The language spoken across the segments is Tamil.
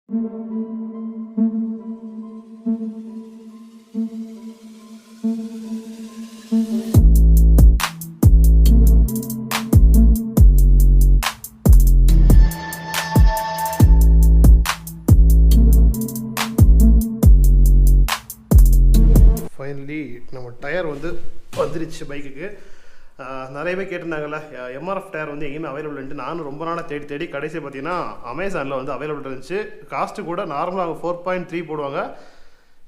ஃபைனலி நம்ம டயர் வந்து வந்துருச்சு பைக்குக்கு. நிறைய பேர் கேட்டிருந்தாங்கல்ல எம்ஆர்எஃப் டயர் வந்து எங்கேயுமே அவைலபிள்ன்ட்டு. நானும் ரொம்ப நாளாக தேடி கடைசி பார்த்தீங்கன்னா அமேசானில் வந்து அவைலபிள் இருந்துச்சு. காஸ்ட்டு கூட நார்மலாக 4.3 போடுவாங்க.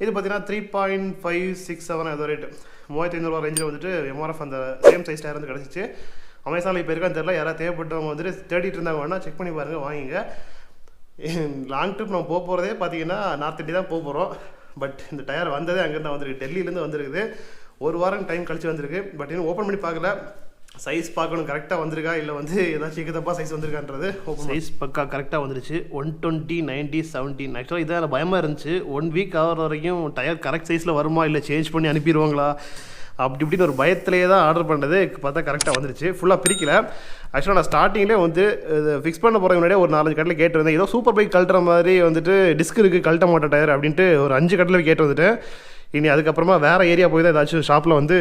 இது பார்த்தீங்கன்னா 3.567 ஏதோ ரேட்டு 3500 ரேஞ்சில் வந்துட்டு எம்ஆர்எஃப் அந்த சேம் சைஸ் டயர் வந்து கிடச்சிச்சு. அமேசானில் இப்போ இருக்கான்னு தெரியல, யாராவது தேவைப்பட்டவங்க வந்துட்டு தேடிட்டு இருந்தாங்க வேணால் செக் பண்ணி பாருங்கள், வாங்கிங்க. லாங் ட்ரிப் நம்ம போகிறதே பார்த்தீங்கன்னா நார்த் இந்தியா தான் போகிறோம். பட் இந்த டயர் வந்ததே அங்கேருந்து வந்திருக்கு, டெல்லியிலேருந்து வந்திருக்குது. ஒரு வாரம் டைம் கழிச்சு வந்திருக்கு. பட் இன்னும் ஓப்பன் பண்ணி பார்க்கல, சைஸ் பார்க்கணும் கரெக்டாக வந்திருக்கா இல்லை வந்து ஏதாச்சும் சிக்கத்தப்பா சைஸ் வந்திருக்கான்றது. சைஸ் பக்கா கரெக்டாக வந்துருச்சு. 120, 90, 17. ஆக்சுவலாக இதான் பயமாக இருந்துச்சு. 1 வீக் ஆகிற வரைக்கும் டயர் கரெக்ட் சைஸில் வருமா இல்லை சேஞ்ச் பண்ணி அனுப்பிடுவாங்களா அப்படி இப்படின்னு ஒரு பயத்திலே தான் ஆர்டர் பண்ணுறது. பார்த்தா கரெக்டாக வந்துருச்சு. ஃபுல்லாக பிரிக்கல. ஆக்சுவலாக நான் ஸ்டார்டிங்லேயே வந்து ஃபிக்ஸ் பண்ண போகிறதுக்கு முன்னாடியே ஒரு 4-5 கட்டில் கேட்டு வந்தேன். ஏதோ சூப்பர் பைக் கழட்டுற மாதிரி வந்துட்டு டிஸ்க் இருக்குது, கழட்ட மாட்டேன் டயர் அப்படின்ட்டு ஒரு 5 கட்டில் கேட்டு வந்துட்டேன். இனி அதுக்கப்புறமா வேறு ஏரியா போய் தான் ஏதாச்சும் ஷாப்பில் வந்து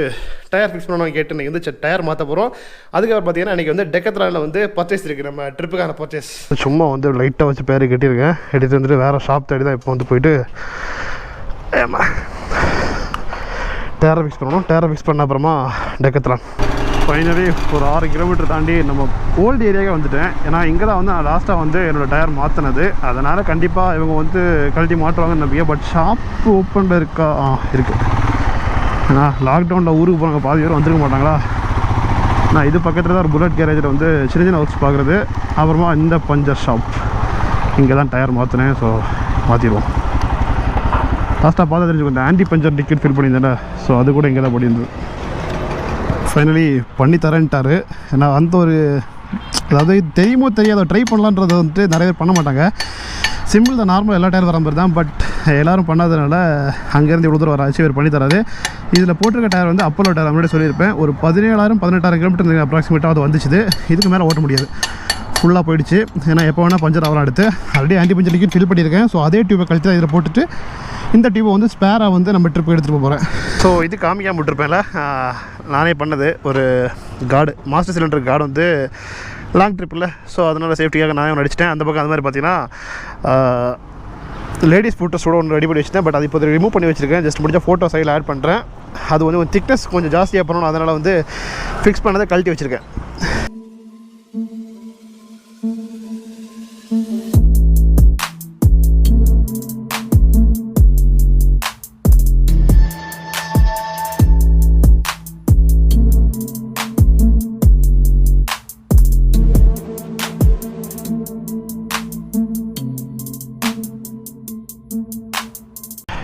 டயர் ஃபிக்ஸ் பண்ணணும் கேட்டு இன்றைக்கி வந்து டயர் மாற்ற போகிறோம். அதுக்கப்புறம் பார்த்தீங்கன்னா இன்றைக்கி வந்து டெக்கத்லானில் வந்து பர்ச்சேஸ் இருக்குது, நம்ம ட்ரிப்புக்கான பர்ச்சேஸ். சும்மா வந்து லைட்டாக வச்சு பேர் கட்டியிருக்கேன். எடுத்து வந்துட்டு வேறு ஷாப் தேடி தான் இப்போ வந்து போயிட்டு டயரை ஃபிக்ஸ் பண்ணணும். டயரை ஃபிக்ஸ் பண்ண அப்புறமா டெக்கத்லான். ஃபைனலி ஒரு 6 கிலோமீட்டர் தாண்டி நம்ம ஓல்டு ஏரியாவே வந்துட்டேன். ஏன்னா இங்கே தான் வந்து நான் லாஸ்ட்டாக வந்து என்னோடய டயர் மாற்றினது. அதனால் கண்டிப்பாக இவங்க வந்து கழட்டி மாற்றுவாங்கன்னு நம்பிக்கை. பட் ஷாப் ஓப்பனில் இருக்கா? இருக்குது. ஏன்னா லாக்டவுனில் ஊருக்கு போகிறாங்க, பாதி பேர் வந்துருக்க மாட்டாங்களா. நான் இது பக்கத்தில் தான் ஒரு புல்லட் கேரேஜில் வந்து சின்ன சின்ன ஒர்க்ஸ் பார்க்குறது. அப்புறமா இந்த பஞ்சர் ஷாப் இங்கே தான் டயர் மாற்றினேன். ஸோ மாற்றிடுவோம். லாஸ்ட்டாக பார்த்து தெரிஞ்சுக்கோ, இந்த ஆன்டி பஞ்சர் டிக்கெட் ஃபில் பண்ணியிருந்தேன். ஸோ அது கூட இங்கே தான் பண்ணியிருந்தது. ஃபைனலி பண்ணி தரேன்ட்டார். ஏன்னா அந்த ஒரு அதாவது தெரியுமோ தெரியாதோ ட்ரை பண்ணலான்றதை வந்துட்டு நிறைய பேர் பண்ண மாட்டாங்க. சிம்பிள் தான், நார்மல் எல்லா டயர் வர மாதிரி தான். பட் எல்லோரும் பண்ணாததுனால அங்கேருந்து இவ்வளோ தூரம் வர ஆச்சு இவர் பண்ணி தராது. இதில் போட்டிருக்க டயர் வந்து அப்போலோ டயர் முன்னாடி சொல்லியிருப்பேன். ஒரு 17,000-18,000 கிலோமீட்டர் அப்ராக்சிமேட்டாக அது வந்துச்சு. இதுக்கு மேலே ஓட்ட முடியாது, ஃபுல்லாக போயிடுச்சு. ஏன்னா எப்போ வேணால் பஞ்சர் ஆகலாம். அடுத்து already anti puncture liquid fill பண்ணியிருக்கேன். ஸோ அதே டியூபை கழித்து இதில் போட்டுட்டு இந்த டியூபை வந்து ஸ்பேராக வந்து நம்ம ட்ரிப்பு எடுத்துகிட்டு போகிறேன். ஸோ இது காமிக்காமல் விட்டுருப்பேன்ல, நானே பண்ணது ஒரு கார்டு, மாஸ்டர் சிலிண்டர் கார்டு வந்து லாங் ட்ரிப்பில். ஸோ அதனால் சேஃப்டியாக நானே ஒன்று அடிச்சிட்டேன். அந்த பக்கம் அது மாதிரி பார்த்தீங்கன்னா லேடிஸ் ஃபோட்டோஸோட ஒன்று ரெடி பண்ணி வச்சுட்டேன். பட் அது இப்போ ரிமூவ் பண்ணி வச்சுருக்கேன். ஜஸ்ட் முடிஞ்ச ஃபோட்டோ சைடில் ஆட் பண்ணுறேன். அது வந்து ஒரு திக்னஸ் கொஞ்சம் ஜாஸ்தியாக பண்ணணும். அதனால் வந்து ஃபிக்ஸ் பண்ணதை கழட்டி வச்சுருக்கேன்.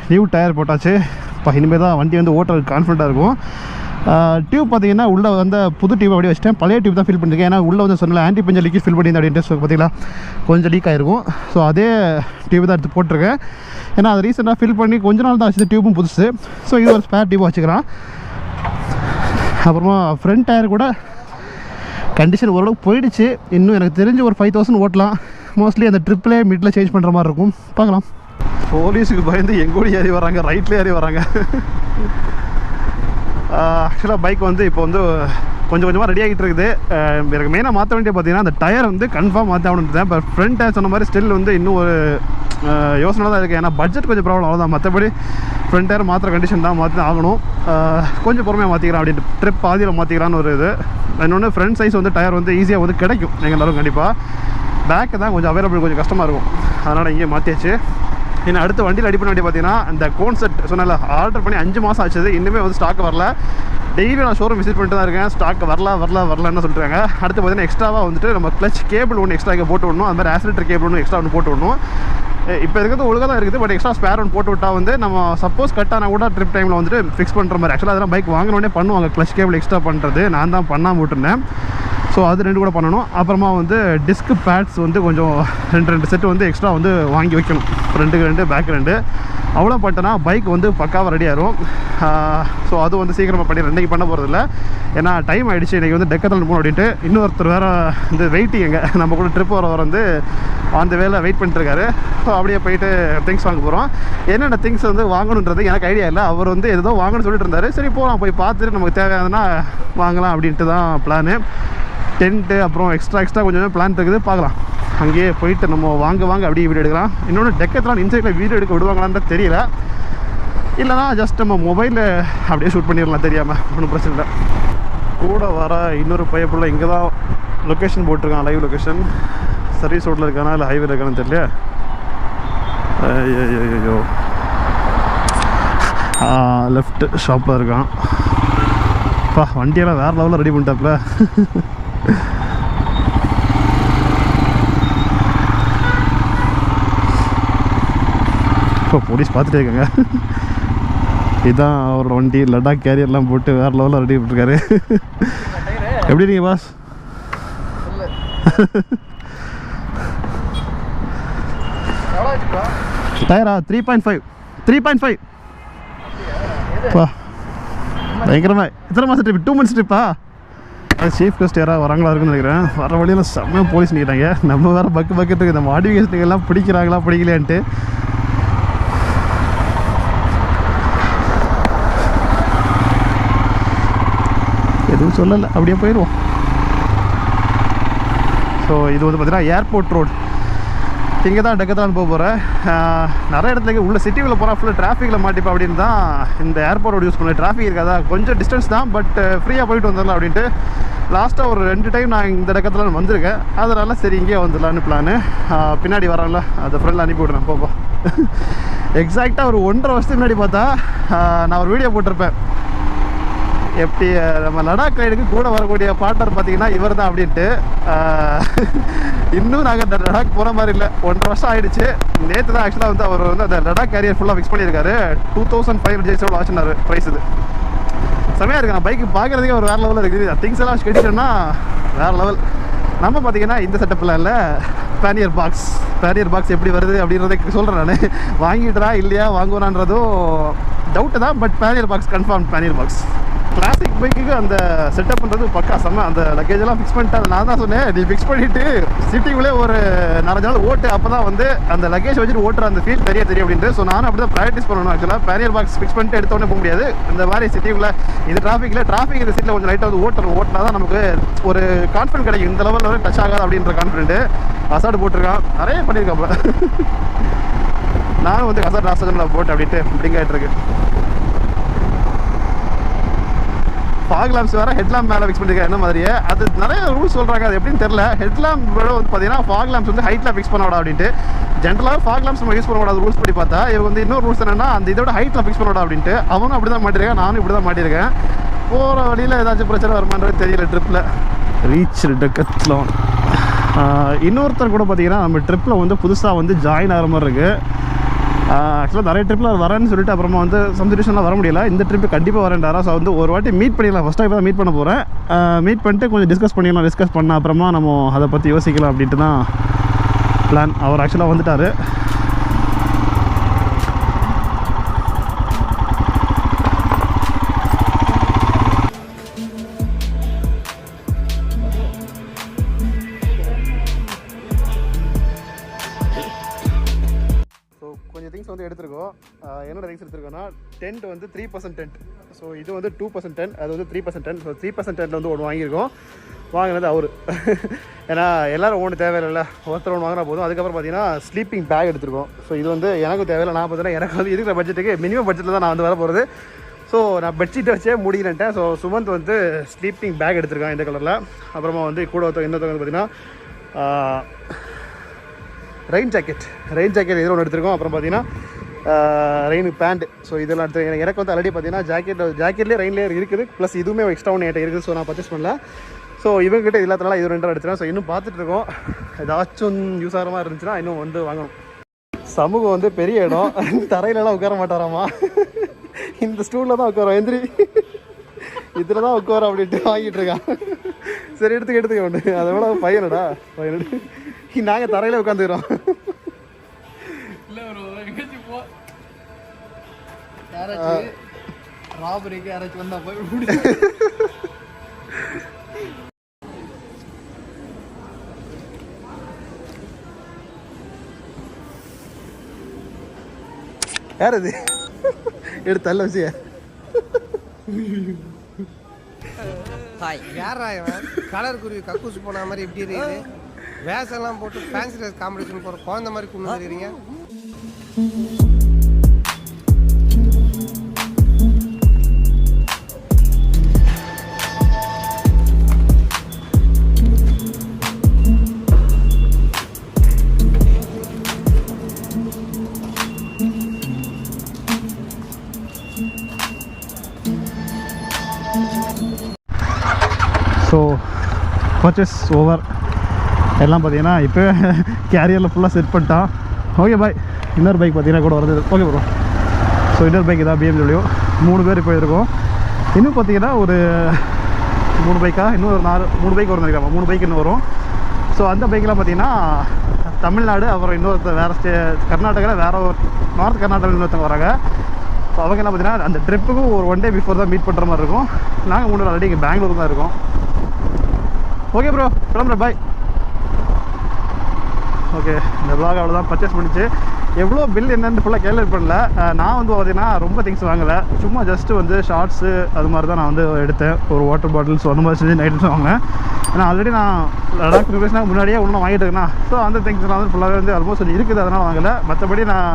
நியூ டயர் போட்டாச்சு. இப்போ இனிமேல் தான் வண்டி வந்து ஓட்டுறதுக்கு கான்ஃபிடண்ட்டாக இருக்கும். டியூப் பார்த்தீங்கன்னா உள்ளே வந்து புது டியூப் அப்படியே வச்சுட்டேன். பழைய டியூப் தான் ஃபில் பண்ணியிருக்கேன். ஏன்னா உள்ளே வந்து சொன்னல ஆன்டி பஞ்சர் லிக்விட் ஃபில் பண்ணியிருந்தேன் அப்படின்ட்டு பார்த்தீங்களா, கொஞ்சம் லீக் ஆகிருக்கும். ஸோ அதே டியூப் தான் எடுத்து போட்டிருக்கேன். ஏன்னா அது ரீசெண்டாக ஃபில் பண்ணி கொஞ்ச நாள் தான் வச்சு, டியூப்பும் புதுசு. ஸோ இது ஒரு ஸ்பேர் டியூப் வச்சுக்கிறான். அப்புறமா ஃப்ரண்ட் டயர் கூட கண்டிஷன் ஓரளவுக்கு போயிடுச்சு. இன்னும் எனக்கு தெரிஞ்சு ஒரு 5,000 ஓட்டலாம். மோஸ்ட்லி அந்த ட்ரிப்பிலே மிட்டில் சேஞ்ச் பண்ணுற மாதிரி இருக்கும். பார்க்கலாம். போலீஸுக்கு பயந்து எங்கூடி ஏறி வராங்க, ரைட்டில் ஏறி வராங்க. ஆக்சுவலாக பைக் வந்து இப்போ வந்து கொஞ்சம் கொஞ்சமாக ரெடி ஆகிட்டு இருக்குது. எனக்கு மெயினாக மாற்ற வேண்டிய பார்த்தீங்கன்னா அந்த டயர் வந்து கன்ஃபார்ம் மாற்ற ஆகணுன்னு. இப்போ ஃப்ரண்ட் டயர் சொன்ன மாதிரி ஸ்டில் வந்து இன்னும் ஒரு யோசனை தான் இருக்குது. ஏன்னா பட்ஜெட் கொஞ்சம் ப்ராப்ளம், அவ்வளோதான். மற்றபடி ஃப்ரண்ட் டயர் மாற்றுற கண்டிஷன் தான், மாற்றி ஆகணும். கொஞ்சம் பொறுமையாக மாற்றிக்கலாம் அப்படின்ட்டு ட்ரிப் பாதியில் மாற்றிக்கலான்னு ஒரு இது. இன்னொன்று ஃப்ரண்ட் சைஸ் வந்து டயர் வந்து ஈஸியாக வந்து கிடைக்கும் எங்கள் எல்லாரும் கண்டிப்பாக. பேக்கு தான் கொஞ்சம் அவைலபிள் கொஞ்சம் கஷ்டமாக இருக்கும். அதனால் இங்கே மாற்றியாச்சு. இன்னும் அடுத்த வண்டியில் ரெடி பண்ண வேண்டிய பார்த்தீங்கன்னா இந்த கோன் செட் சொன்னால ஆர்டர் பண்ணி 5 மாதம் ஆச்சு. இன்னுமே வந்து ஸ்டாக் வரல. டெய்லி நான் ஷோரூம் விசிட் பண்ணிட்டு தான் இருக்கேன். ஸ்டாக் வரலன்னு சொல்லிட்டாங்க. அடுத்து பார்த்தீங்கன்னா எக்ஸ்ட்ராவாக வந்துட்டு நம்ம கிளச் கேபிள் ஒன்று எக்ஸ்ட்ரா இங்கே போட்டு விடணும். அது மாதிரி ஆக்சிலேட்டர் கேபிள் ஒன்று எக்ஸ்ட்ரா ஒன்று போட்டு விடணும். இப்போ இருக்கிறது ஒழுங்காக தான் இருக்குது. பட் எக்ஸ்ட்ரா ஸ்பேர் ஒன்று போட்டு விட்டால் வந்து நம்ம சப்போஸ் கட் ஆனால் கூட ட்ரிப் டைமில் வந்துட்டு ஃபிக்ஸ் பண்ணுற மாதிரி. ஆக்சுவலாக அதெல்லாம் பைக் வாங்கினோடனே பண்ணுவாங்க, கிளச் கேபிள் எக்ஸ்ட்ரா பண்ணுறது. நான் தான் பண்ணாமல் விட்டுருந்தேன். ஸோ அது 2 கூட பண்ணணும். அப்புறமா வந்து டிஸ்க் பேட்ஸ் வந்து கொஞ்சம் 2 செட்டு வந்து எக்ஸ்ட்ரா வந்து வாங்கி வைக்கணும். ஃப்ரண்ட்டுக்கு 2 பேக் 2 அவ்வளோ பண்ணிட்டேன்னா பைக் வந்து பக்காவாக ரெடி ஆயிரும். ஸோ அது வந்து சீக்கிரமாக பண்ணிடுறேன். இன்றைக்கி பண்ண போகிறதில்ல, ஏன்னா டைம் ஆகிடுச்சு. இன்றைக்கி வந்து டெக்கத்தில் போகணும் அப்படின்ட்டு இன்னொருத்தர் வேறு இந்த வெயிட்டிங் எங்கே நம்ம கூட ட்ரிப் வரவர் வந்து அந்த வேலை வெயிட் பண்ணிட்டுருக்காரு. ஸோ அப்படியே போயிட்டு திங்ஸ் வாங்க போகிறோம். என்னென்ன திங்ஸ் வந்து வாங்கணுன்றது எனக்கு ஐடியா இல்லை. அவர் வந்து ஏதோ வாங்கணும்னு சொல்லிட்டு இருந்தார். சரி போகலாம், போய் பார்த்துட்டு நமக்கு தேவையானதுன்னா வாங்கலாம் அப்படின்ட்டு தான் பிளானு. டென்ட்டு அப்புறம் எக்ஸ்ட்ரா கொஞ்சம் பிளான் இருக்குது, பார்க்கலாம். அங்கேயே போயிட்டு நம்ம வாங்க அப்படியே வீடியோ எடுக்கலாம். இன்னொன்று டெக்கத்லான் இன்சைட்டில் வீடியோ எடுக்க விடுவாங்களான்னு தெரியல. இல்லைனா ஜஸ்ட் நம்ம மொபைலில் அப்படியே ஷூட் பண்ணிடலாம் தெரியாமல், ஒன்றும் பிரச்சனை இல்லை. கூட வர இன்னொரு பையப்புள்ள இங்கே தான் லொக்கேஷன் போட்டிருக்கான், லைவ் லொக்கேஷன். சர்வீஸ் ரோட்டில் இருக்கானா இல்லை ஹைவேல இருக்கானு தெரியல. ஐயோ லெஃப்ட் ஷாப்பில் இருக்கான். வண்டியெல்லாம் வேறு லெவலில் ரெடி பண்ணிட்டாப்புல. இப்போ போலீஸ் பார்த்துட்டே இருக்காங்க. இதுதான் அவரோட வண்டி. லடாக் கேரியர்லாம் போட்டு வேறு லெவலில் ரெடி பண்ணிருக்காரு. எப்படி இருக்கீங்க பாஸ்? டயரா 3.5 பயங்கரமாக. எத்தனை மாதம் ட்ரிப்? 2 months ட்ரிப்பா? அது சீஃப் கெஸ்ட் யாராவது வராங்களா இருக்குன்னு நினைக்கிறேன். வர வழியில் செம்மையாக போலீஸ் நிற்கிறாங்க. நம்ம வேறு பக்கத்துக்கு இந்த மாடிஃபிகேஷனுக்கெல்லாம் பிடிக்கிறாங்களா பிடிக்கலையான்ட்டு. எதுவும் சொல்லலை, அப்படியே போயிடுவோம். ஸோ இது வந்து பார்த்தீங்கன்னா ஏர்போர்ட் ரோடு. இங்கே தான் டெக்கத்லான் போக போகிறேன். நிறைய இடத்துல உள்ள சிட்டிக்குள்ளே போகிறேன். ஃபுல்லாக டிராஃபிக்கில் மாட்டிப்பா அப்படின்னு தான் இந்த ஏர்போர்ட் ரோடு யூஸ் பண்ணேன். டிராஃபிக் இருக்காதா, கொஞ்சம் டிஸ்டன்ஸ் தான், பட் ஃப்ரீயாக போயிட்டு வந்துடலாம் அப்படின்ட்டு லாஸ்ட்டாக ஒரு 2 டைம் நான் இந்த டெக்கத்லான் வந்திருக்கேன். அதனால் சரி இங்கே வந்துடலான்னு பிளானு. பின்னாடி வரேன்ல, அதை ஃப்ரெண்டில் அனுப்பி விட்றேன் போப்பா. எக்ஸாக்டாக ஒரு 1.5 வருஷத்துக்கு முன்னாடி பார்த்தா நான் ஒரு வீடியோ போட்டிருப்பேன். எப்படி நம்ம லடாக் ரைடுக்கு கூட வரக்கூடிய பார்ட்னர் பார்த்தீங்கன்னா இவர் தான் அப்படின்ட்டு. இன்னும் நாங்கள் லடாக் போகிற மாதிரி இல்லை. 1.5 வருஷம் ஆகிடுச்சு. நேற்று தான் ஆக்சுவலாக வந்து அவர் வந்து அந்த லடாக் கேரியர் ஃபுல்லாக ஃபிக்ஸ் பண்ணியிருக்காரு. 2500 ஜெய்ஸோட ஆச்சுனார் ப்ரைஸ். இது செமையாக இருக்குது. நான் பைக்கு பார்க்குறதுக்கே ஒரு வேறு லெவலில் இருக்குது. திங்ஸ் எல்லாம் கட்டிட்டோன்னா வேறு லெவல். நம்ம பார்த்தீங்கன்னா இந்த செட்டப்பில் இல்லை, பேனியர் பாக்ஸ் எப்படி வருது அப்படின்றத சொல்கிறேன் நான். வாங்கிட்டுறா இல்லையா வாங்குவான்றதும் டவுட்டு தான், but pannier box confirm. Pannier box classic பைக்குக்கு அந்த செட்டப் பண்ணுறது பக்கா செம்ம. அந்த லக்கேஜெல்லாம் ஃபிக்ஸ் பண்ணிட்டு அதை நான் தான் சொன்னேன், நீ ஃபிக்ஸ் பண்ணிவிட்டு சிட்டிக்குள்ளே ஒரு 4 நாள் ஓட்டு, அப்போ தான் வந்து அந்த லக்கேஜ் வச்சுட்டு ஓட்டுற அந்த ஃபீல் தெரியும் அப்படின்ட்டு. ஸோ நானும் அப்படி தான் ப்ராக்டிஸ் பண்ணணும். ஆக்சுவலாக பேனியர் பாக்ஸ் ஃபிக்ஸ் பண்ணிட்டு எடுத்தோடனே போக முடியாது. இந்த மாதிரி சிட்டிக்குள்ளே இது டிராஃபிக் இந்த சீட்டில் கொஞ்சம் லைட்டாக வந்து ஓட்டினா தான் நமக்கு ஒரு கான்ஃபிடன்ட் கிடைக்கும். இந்த லெவலில் வந்து டச் ஆகாது அப்படின்ற கான்ஃபிடென்ட்டு. அசாடு போட்டிருக்கான், நிறைய பண்ணியிருக்காப்ப. நானும் வந்து அசாடு ராசனில் போட்டு அப்படின்ட்டு பிடிங்க ஆகிட்டுருக்கு. ஃபாக் லேம்ப்ஸ் வேறு ஹெட்லாம்ப் மேலே ஃபிக்ஸ் பண்ணியிருக்கேன் என்ன மாதிரியே. அது நிறைய ரூல்ஸ் சொல்கிறாங்க, அது எப்படின்னு தெரில. ஹெட்லாம்ப் வந்து பார்த்தீங்கன்னா ஃபாக் லேம்ப்ஸ் வந்து ஹைட்டில் ஃபிக்ஸ் பண்ணக்கூடாது அப்படின்ட்டு. ஜென்ரலாக ஃபாக் லேம்ப்ஸ் நம்ம யூஸ் பண்ணக்கூடாது ரூல்ஸ் படி பார்த்தா. இவங்க வந்து இன்னொரு ரூல்ஸ் என்னென்னா அந்த இதோட ஹைட்டில் ஃபிக்ஸ் பண்ணக்கூடாது அப்படின்ட்டு. அவனும் அப்படி தான் மாட்டிருக்கேன், நானும் இப்படி தான் மாட்டியிருக்கேன். போகிற வழியில் ஏதாச்சும் பிரச்சனை வருமானது தெரியல. ட்ரிப்பில் ரீச் டெக்கத்லான். இன்னொருத்தர் கூட பார்த்தீங்கன்னா நம்ம ட்ரிப்பில் வந்து புதுசாக வந்து ஜாயின் ஆகிற மாதிரி இருக்குது. ஆக்சுவலாக நிறைய ட்ரிப்பில் வரேன்னு சொல்லிட்டு அப்புறமா வந்து சம் சிச்சுவேஷன்லாம் வர முடியல. இந்த ட்ரிப்பு கண்டிப்பாக வரேன்டாரா. ஸோ வந்து ஒரு வாட்டி மீட் பண்ணிடலாம். ஃபஸ்ட்டாக இப்போ தான் மீட் பண்ண போகிறேன். மீட் பண்ணிட்டு கொஞ்சம் டிஸ்கஸ் பண்ணிடலாம். டிஸ்கஸ் பண்ண அப்புறமா நம்ம அதை பற்றி யோசிக்கலாம் அப்படின்ட்டு தான் பிளான். அவர் ஆக்சுவலாக வந்துட்டார். திங்ஸ் வந்து எடுத்துருக்கோம். என்னோட திங்ஸ் எடுத்துருக்கோன்னா டென்ட் வந்து 3% டென்ட். ஸோ இது வந்து 2% டென்ட், அது வந்து 3% டென்ட். ஸோ 3% டென்ட்டில் வந்து ஒன்று வாங்கியிருக்கோம். வாங்கினது அவர். ஏன்னா எல்லோரும் ஒன்று தேவையில்லை, ஒருத்தர் ஒன்று வாங்கினா போதும். அதுக்கப்புறம் பார்த்தீங்கன்னா ஸ்லீப்பிங் பேக் எடுத்துருக்கோம். ஸோ இது வந்து எனக்கும் தேவையில்லை. நான் பார்த்தீங்கன்னா எனக்கு வந்து இருக்கிற பட்ஜெட்டுக்கு மினிமம் பட்ஜெட்டில் தான் நான் வந்து வர போகிறது. ஸோ நான் பெட்ஷீட்டை வச்சே முடியலன்ட்டேன். ஸோ சுமந்த் வந்து ஸ்லீப்பிங் பேக் எடுத்திருக்கான் இந்த கலரில். அப்புறமா வந்து கூட இன்னொருத்தவங்க வந்து பார்த்தீங்கன்னா ரெயின் ஜாக்கெட் இதில் ஒன்று எடுத்துருக்கோம். அப்புறம் பார்த்தீங்கன்னா ரெயின் பேண்ட். ஸோ இதெல்லாம் எடுத்து எனக்கு வந்து ஆல்ரெடி பார்த்தீங்கன்னா ஜாக்கெட்லேயே ரெயின் லேயர் இருக்குது. ப்ளஸ் இதுவுமே எக்ஸ்ட்ரா ஒன்று என்கிட்ட இருக்குது. ஸோ நான் பர்ச்சேஸ் பண்ணல. ஸோ இவங்ககிட்ட இல்லாதனால இது 2 எடுத்துகிறேன். ஸோ இன்னும் பார்த்துட்டு இருக்கோம். ஏதாச்சும் யூஸ் ஆகிற மாதிரி இருந்துச்சுன்னா இன்னும் வந்து வாங்கணும். சமூகம் வந்து பெரிய இடம், தரையிலலாம் உட்கார மாட்டாராமா. இந்த ஸ்டூலில் தான் உட்காரோம், எந்திரி இதில் தான் உட்காரோம் அப்படின்ட்டு வாங்கிட்டு இருக்கான். சரி எடுத்துக்க ஒன்று அதை விட பையனடா பையனடு நாங்கள் தரையில உட்காந்துக்கிறோம். ராபரிக்கு யாராச்சும் வந்தா போய் யார் அது எடுத்து தள்ள வச்சியா? யாரா கலர் குருவி கக்கூசு போன மாதிரி இப்படி இருக்குது. வேஷம்லாம் போட்டு ஃபேன்சி ட்ரெஸ் காம்படிஷன் போகிற குழந்த மாதிரி கொண்டு வந்துடுறீங்க. So purchase over. எல்லாம் பார்த்தீங்கன்னா இப்போ கேரியரில் ஃபுல்லாக செட் பண்ணிட்டான். Okay bye. இன்னொரு பைக் பார்த்தீங்கன்னா கூட வருது. Okay bro. ஸோ இன்னொரு பைக் இதான் BMW 3 பேர் இப்போ இருக்கோம். இன்னும் பார்த்தீங்கன்னா ஒரு 3 பைக்கா இன்னும் ஒரு 3 பைக் வரும் நினைக்கிறேன். 3 பைக் இன்னும் வரும். ஸோ அந்த பைக்கெலாம் பார்த்தீங்கன்னா தமிழ்நாடு அப்புறம் இன்னொருத்தர் வேறு கர்நாடகாவில் வேறு ஒரு நார்த் கர்நாடகாவில் இன்னொருத்தவங்க வராங்க. ஸோ அவங்க என்ன பார்த்தீங்கன்னா அந்த ட்ரிப்புக்கும் ஒரு 1 டே பிஃபோர் தான் மீட் பண்ணுற மாதிரி இருக்கும். நாங்கள் 3 நாள் ஆல்ரெடி இங்கே பெங்களூர் தான் இருக்கோம். ஓகே ப்ரோ கிளம்புறேன் பாய். ஓகே இந்த vlog அவ்வளோதான். பர்ச்சேஸ் பண்ணிச்சு. எவ்வளோ பில் என்னென்னு ஃபுல்லாக கேல்குலேட் பண்ணல. நான் வந்து பார்த்தீங்கன்னா ரொம்ப திங்ஸ் வாங்கலை. சும்மா ஜஸ்ட்டு வந்து ஷார்ட்ஸு அது மாதிரி தான் நான் வந்து எடுத்தேன். ஒரு வாட்டர் பாட்டில்ஸ் அந்த மாதிரி செஞ்சு ஐட்டம்ஸ் வாங்கினேன். ஏன்னா ஆல்ரெடி நான் லடாக் ப்ரிப்பரேஷனாக முன்னாடியே ஒன்றும் வாங்கிட்டு இருக்கேன். ஸோ அந்த திங்ஸ்லாம் வந்து ஃபுல்லாகவே வந்து ஆல்மோஸ்ட் கொஞ்சம் இருக்குது. அதனால் வாங்கலை. மற்றபடி நான்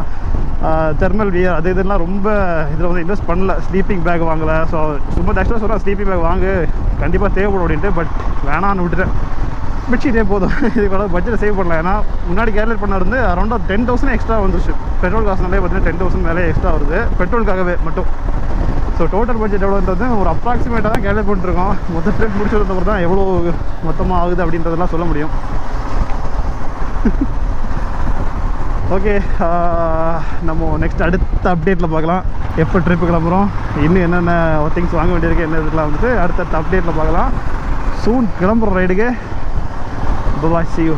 தெர்மல் வியர் அது இதெல்லாம் ரொம்ப இதில் வந்து இன்வெஸ்ட் பண்ணல. ஸ்லீப்பிங் பேக் வாங்கலை. ஸோ சும்மா ஆக்சுவலாக சொல்கிறேன் ஸ்லீப்பிங் பேக் வாங்கு கண்டிப்பாக தேவைப்படும் அப்படின்ட்டு. பட் வேணான்னு விட்டுட்டேன். பெட்ஷீட்டே போதும். இதுக்கு கூட பட்ஜெட் சேவ் பண்ணலாம். ஏன்னா முன்னாடி கேல்குலேட் பண்ண இருந்து அரௌண்ட் 10,000 எக்ஸ்ட்ரா வந்துருச்சு. பெட்ரோல் காசுனாலே பார்த்தீங்கன்னா 10,000 மேலே எக்ஸ்ட்ரா வருது பெட்ரோலுக்காகவே மட்டும். ஸோ டோட்டல் பட்ஜெட் எவ்வளோன்றது ஒரு அப்ராக்சிமேட்டாக தான் கேல்குலேட் பண்ணிட்டுருக்கோம். மொத்த ட்ரிப் முடிச்சதுக்கப்புறம் தான் எவ்வளோ மொத்தமாக ஆகுது அப்படின்றதெல்லாம் சொல்ல முடியும். ஓகே நம்ம நெக்ஸ்ட் அடுத்த அப்டேட்டில் பார்க்கலாம். எப்போ ட்ரிப்பு கிளம்புறோம், இன்னும் என்னென்ன திங்ஸ் வாங்க வேண்டியிருக்கு, என்ன இதெல்லாம் வந்துட்டு அடுத்தடுத்த அப்டேட்டில் பார்க்கலாம். சூன் கிளம்புற ரைடுக்கு. பாய், see you.